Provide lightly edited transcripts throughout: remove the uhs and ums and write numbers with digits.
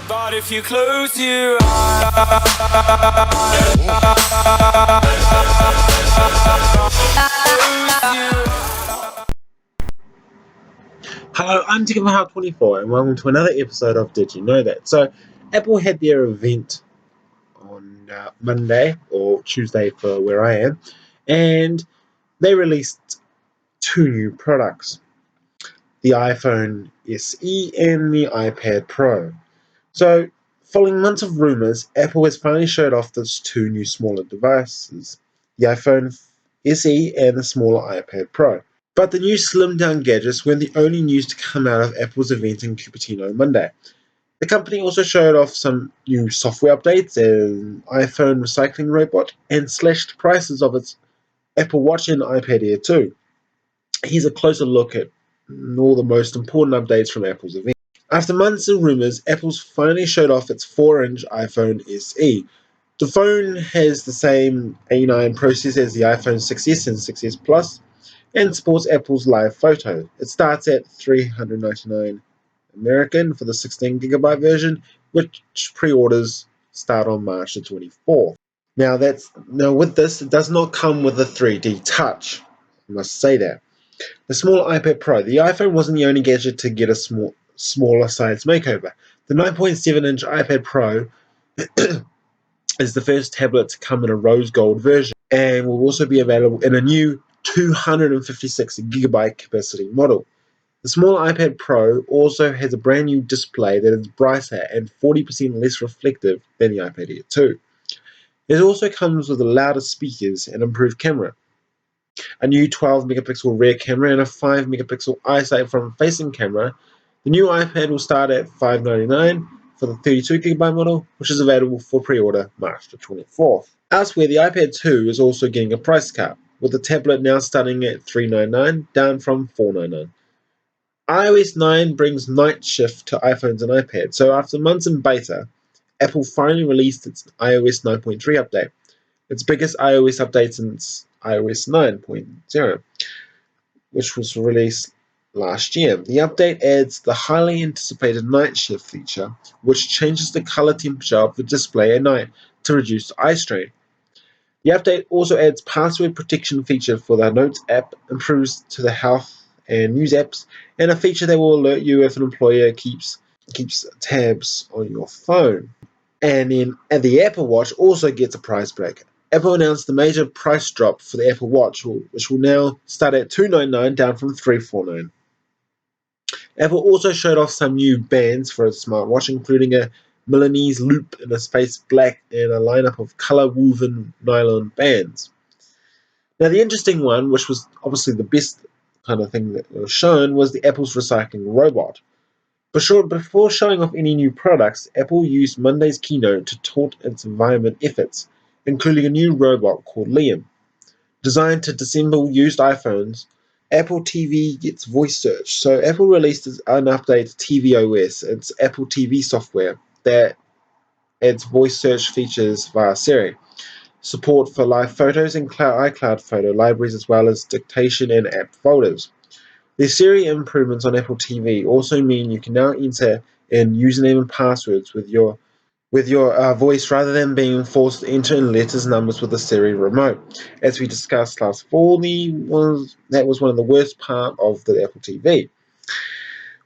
But if you close your eyes, Hello, I'm TickerForHow24 and welcome to another episode of Did You Know That? So, Apple had their event on Monday, or Tuesday for where I am, and they released two new products, the iPhone SE and the iPad Pro. So, following months of rumours, Apple has finally showed off those two new smaller devices, the iPhone SE and the smaller iPad Pro. But the new slimmed-down gadgets weren't the only news to come out of Apple's event in Cupertino Monday. The company also showed off some new software updates, an iPhone recycling robot, and slashed prices of its Apple Watch and iPad Air 2. Here's a closer look at all the most important updates from Apple's event. After months of rumors, Apple's finally showed off its 4-inch iPhone SE. The phone has the same A9 processor as the iPhone 6s and 6s Plus, and supports Apple's live photo. It starts at $399 American for the 16GB version, which pre-orders start on March the 24th. Now with this, it does not come with a 3D touch. I must say that. The small iPad Pro. The iPhone wasn't the only gadget to get a smaller size makeover. The 9.7-inch iPad Pro is the first tablet to come in a rose gold version and will also be available in a new 256GB capacity model. The small iPad Pro also has a brand new display that is brighter and 40% less reflective than the iPad Air 2. It also comes with louder speakers and improved camera, a new 12-megapixel rear camera and a 5-megapixel eyesight front-facing camera. The new iPad will start at $599 for the 32GB model, which is available for pre-order March the 24th. Elsewhere, the iPad 2 is also getting a price cut, with the tablet now starting at $399, down from $499. iOS 9 brings night shift to iPhones and iPads, so after months in beta, Apple finally released its iOS 9.3 update, its biggest iOS update since iOS 9.0, which was released last year. The update adds the highly anticipated night shift feature, which changes the color temperature of the display at night to reduce eye strain. The update also adds password protection feature for the Notes app, improves to the health and news apps, and a feature that will alert you if an employer keeps tabs on your phone. And the Apple Watch also gets a price break. Apple announced a major price drop for the Apple Watch, which will now start at $299, down from $349. Apple also showed off some new bands for its smartwatch, including a Milanese loop in a space black and a lineup of color-woven nylon bands. Now, the interesting one, which was obviously the best kind of thing that was shown, was the Apple's recycling robot. Before showing off any new products, Apple used Monday's keynote to tout its environment efforts, including a new robot called Liam. Designed to disassemble used iPhones, Apple TV gets voice search. So Apple released an update to tvOS, its Apple TV software, that adds voice search features via Siri, support for live photos and iCloud photo libraries, as well as dictation and app folders. The Siri improvements on Apple TV also mean you can now enter in username and passwords with your voice rather than being forced to enter in letters and numbers with the Siri remote. As we discussed last fall, that was one of the worst parts of the Apple TV.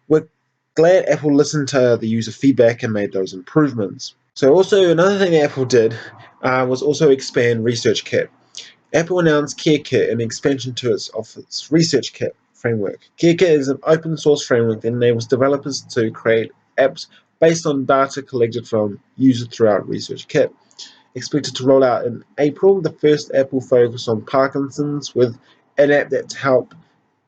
We're glad Apple listened to the user feedback and made those improvements. So also another thing that Apple did was also expand Research Kit. Apple announced CareKit, an expansion to its Research Kit framework. CareKit is an open source framework that enables developers to create apps based on data collected from users throughout Research Kit. Expected to roll out in April, the first app will focus on Parkinson's with an app that helps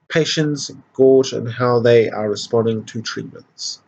patients gauge on how they are responding to treatments.